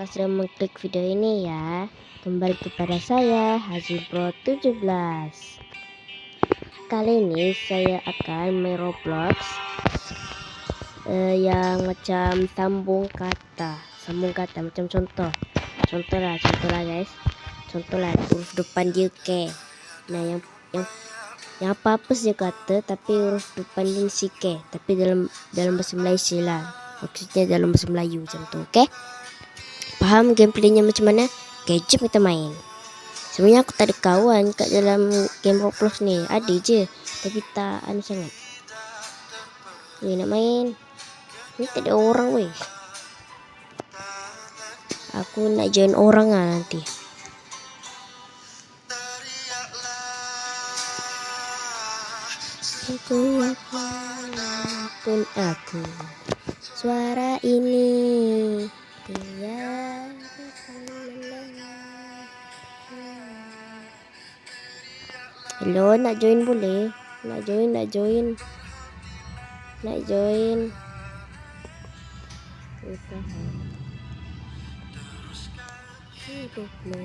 Sudah mengklik video ini ya. Kembali kepada saya Haji Pro 17. Kali ini saya akan main Roblox yang macam sambung kata macam contoh lah guys. Contohlah huruf depan dia ke. Nah yang apa sih kata tapi huruf depan dia si ke, tapi dalam bahasa Malaysia lah. Maksudnya dalam bahasa Melayu macam tu, okey? Faham gameplaynya macam mana? Okay, jom kita main. Sebenarnya aku tak ada kawan kat dalam game Roblox ni. Ada je, tapi tak anu sangat. Nak main. Ni tak ada orang weh. Aku nak join orang lah nanti. Pun aku suara ini tiada. Hello, nak join boleh? Nak join. Usaha hidupmu.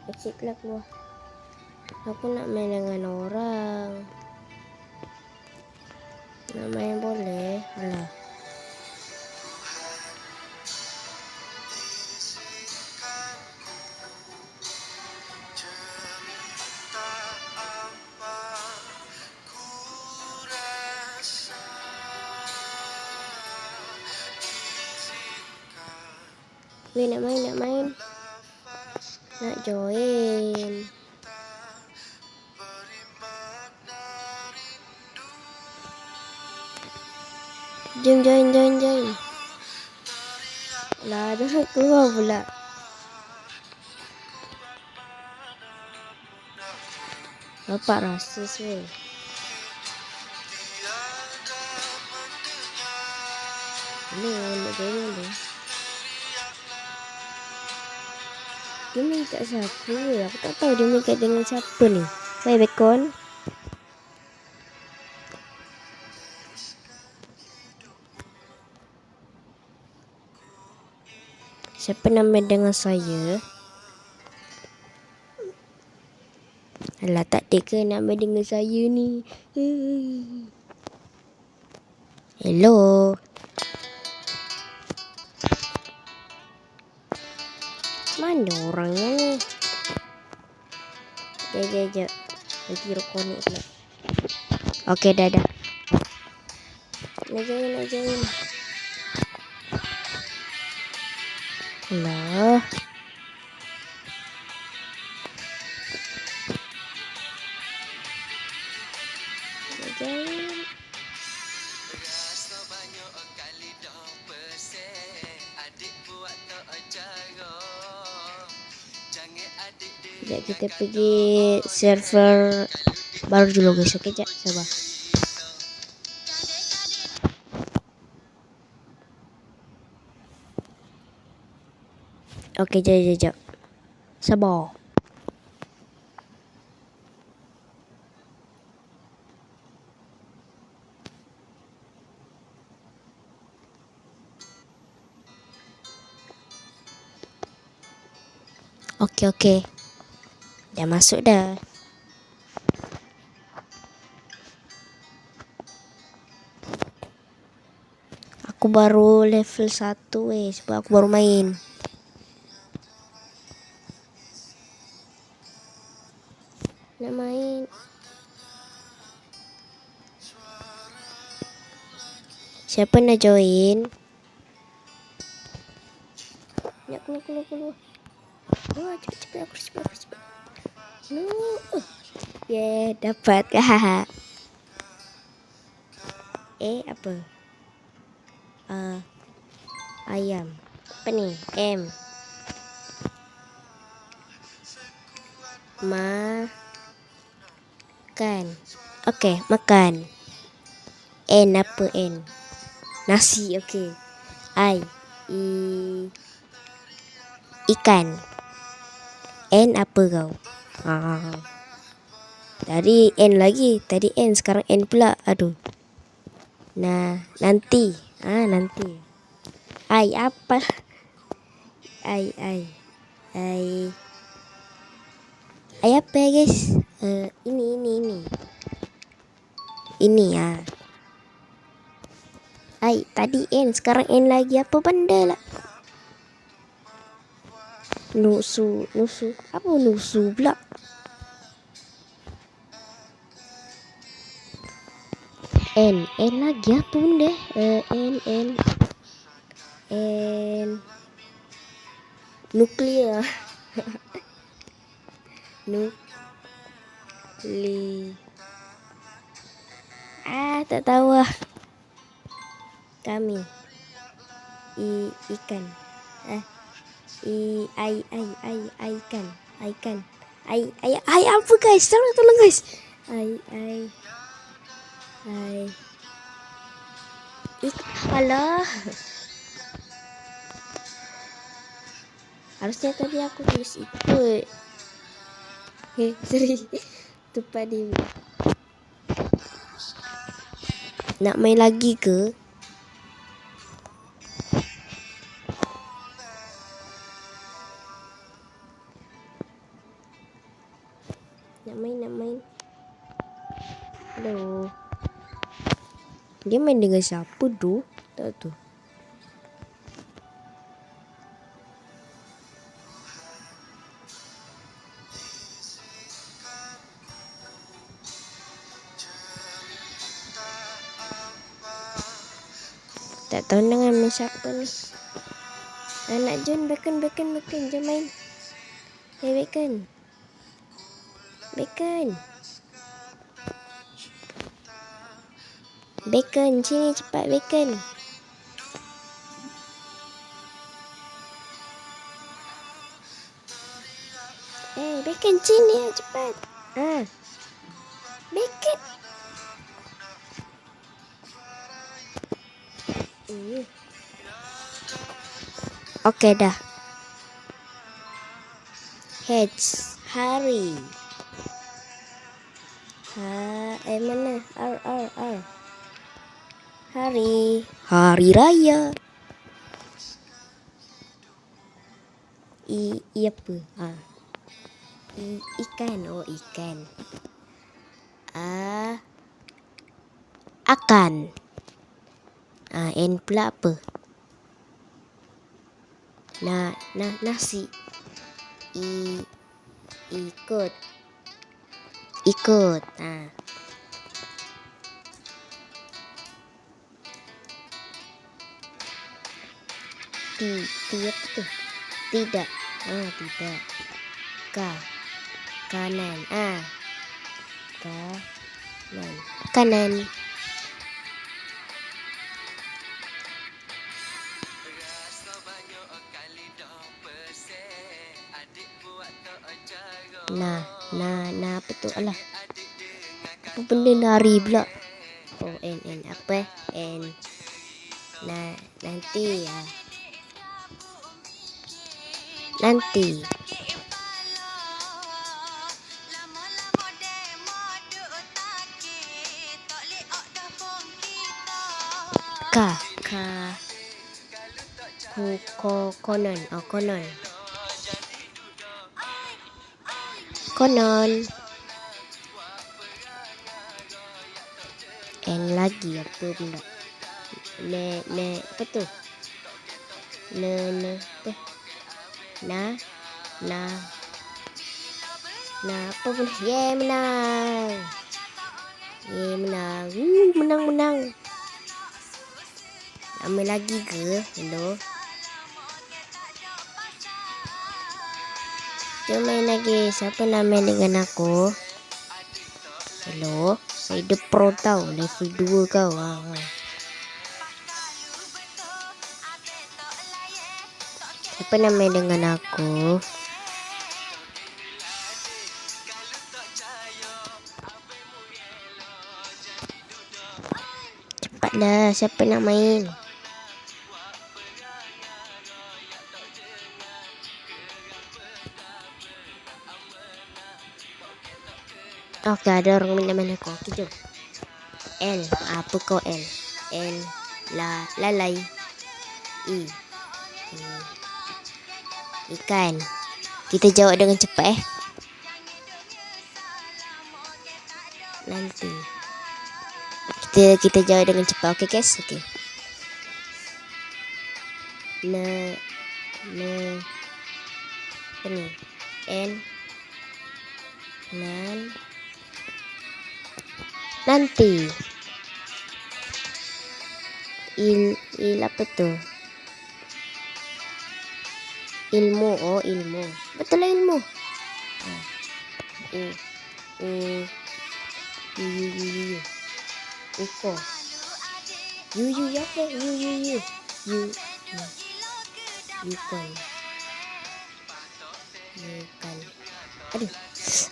Exit lah keluar. Aku nak main dengan orang. Nak main boleh? Alah. Weh, nak main. Nak join. Jom join. Lah, dah keluar pula. Bapak rasa weh. Nak join boleh. Dia main kat siapa weh? Aku tak tahu dia main kat dengan siapa ni. Bye Bacon. Siapa nak main dengan saya? Alah, tak ada ke nak main dengan saya ni? Hello. Mana orangnya ni? Jap. Nanti reconnect pula. Okey, dah. Nak join. Alah. Nak join. Sekejap, kita pergi server baru dulu guys. Okey, sekejap, sabar. Okey, sekejap. Sabar. Okey. Dah masuk dah. Aku baru level 1 sebab aku baru main. Nak main. Siapa nak join? Nak keluar. Oh, cepat aku cepat. No. Yeah, dapat. Apa? Ayam. Apa ni? M. Makan. Okey, makan. N apa N? Nasi, okey. Ikan. N apa kau? Tadi N lagi. Tadi N, sekarang N pula. Aduh. Nah, nanti. Nanti. Ai apa? Ai. Ai apa ya guys? Ini. Ini ya. Ai, tadi N, sekarang N lagi. Apa benda lah? Nusu. Apa nusu pula? N lagi apa benda? N. Nuklir. Tak tahu lah. Kami. Ikan. Ikan. Ai apa guys? Tolong guys. Alah. Harusnya tadi aku tulis ikut. Sorry. Tumpah dia. Nak main lagi ke? Nak main. Hello. Dia main dengan siapa tu? Tak tu. Tak tahu dengan main siapa ni. Nak join bacon. Jom main. Bacon. Bacon, sini cepat bacon. Bacon sini cepat. Bacon. Okey dah. Hari. Mana? R. Hari raya. I apa? Ikan. Ikan. Akan. N pula apa? Nasi. Ikut. Apa tu? Tidak. Tidak. Kanan. Kanan. Nah apa tu? Alah. Apa benda nari pula? N apa? N. Nanti ya. Nanti. Konon. N lagi apa pula? Apa tu? Apa pun? Menang. Menang. Ambil lagi ke? Hello. Jom main lagi. Siapa nak main dengan aku? Hello. Saya the pro tau. Level 2 kau. Siapa nak main dengan aku? Cepatlah. Siapa nak main? Oke, ada orang main aku. Oke, jom. L. Apa kau L? L. Lalai. I. Ikan. Kita jawab dengan cepat nanti. Kita jawab dengan cepat. Okey guys. Okey. Apa ni? Nanti. Il apa tu? Ilmu. Oh, ilmu. Betul lah ilmu. Uko. You apa? You. Yukan.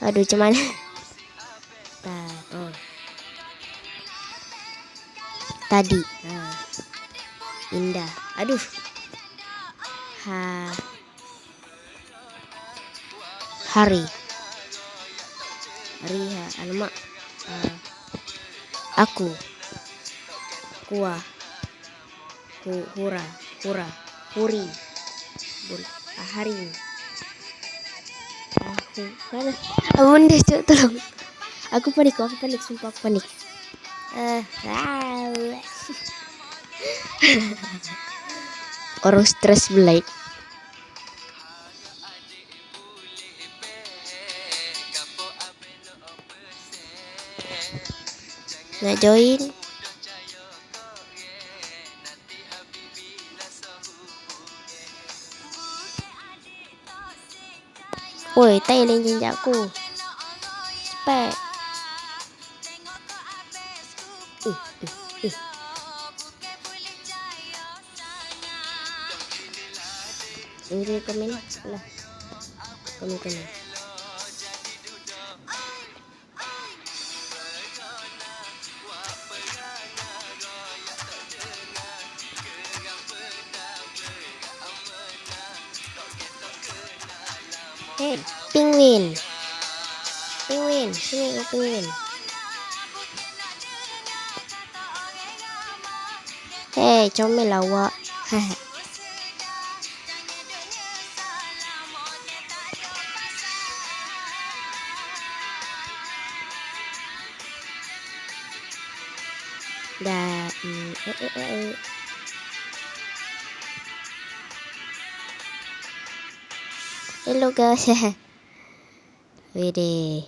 Aduh, macam mana? Tadi. Indah. Aduh. Hari. Alamak. Aku. Kuah. Hura. Huri. Hari. Mana? Bunda tu tolong. Aku panik. Sumpah aku panik. Orang stres belai. Nak join? Woi, tak lain jenjak aku. Cepat. Ini komen lah. Komen. Hey, penguin. Sini kau penguin. Hey, comel awak. Dah. Hello guys. Wede.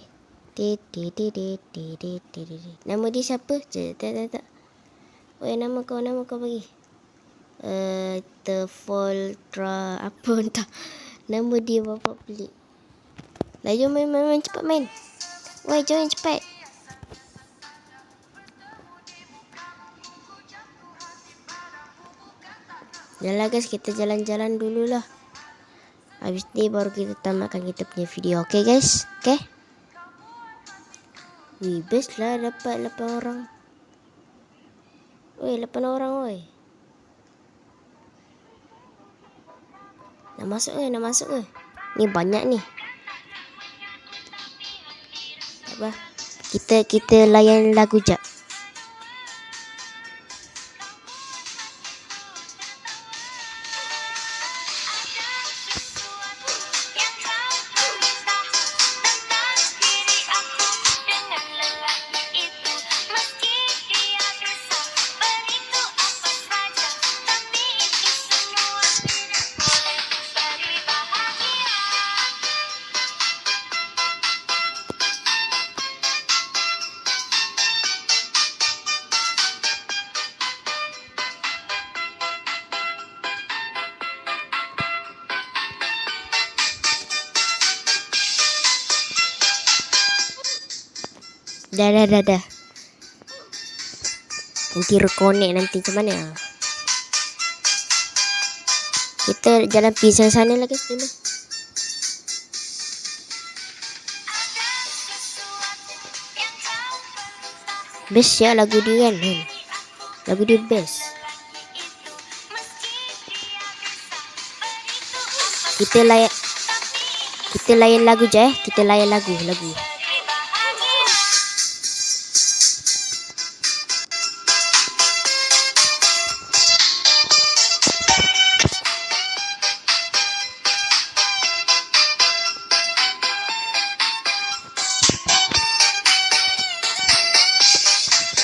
Nama dia siapa? Tak. Weh, nama kau bagi. Tefoltra apa entah. Nama dia bapak pelik. Dah jom main cepat main. Weh, join cepat. Yalah guys, kita jalan-jalan dululah. Habis ni baru kita tamatkan kita punya video. Okay guys? Okay? Wih, best lah dapat 8 orang. Weh, 8 orang weh. Nak masuk ke? Ni banyak ni. Apa? Kita layan lagu jap. Dah. Nanti reconnect nanti macam mana? Kita jalan pisang sana lah guys dulu. Best ya lagu dia kan. Lagu dia best. Kita layan lagu je. Kita layan lagu.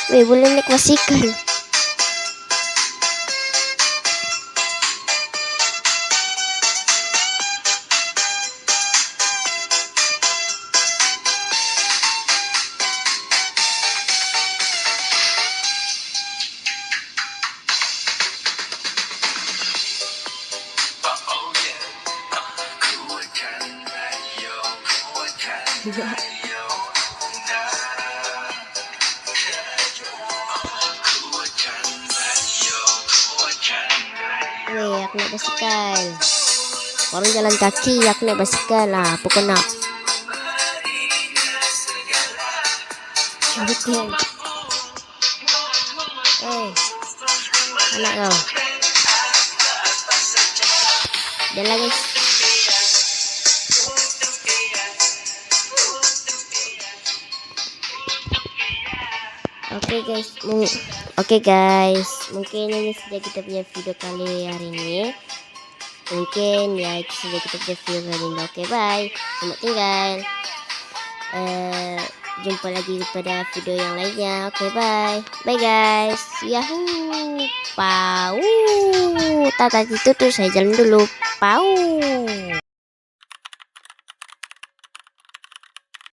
Weh, boleh naik basikal. Weh, aku naik basikal. Orang jalan kaki, aku naik basikal lah. Apa kau nak? Betul. Anak kau. Jalan guys. Oke guys, mungkin ini saja kita punya video kali hari ini. Mungkin ya itu saja kita punya video kali ini. Oke, bye. Selamat tinggal. Jumpa lagi pada video yang lainnya. Oke, bye. Bye guys. Yahoo. Pau. Tata itu tuh saya jalan dulu. Pau.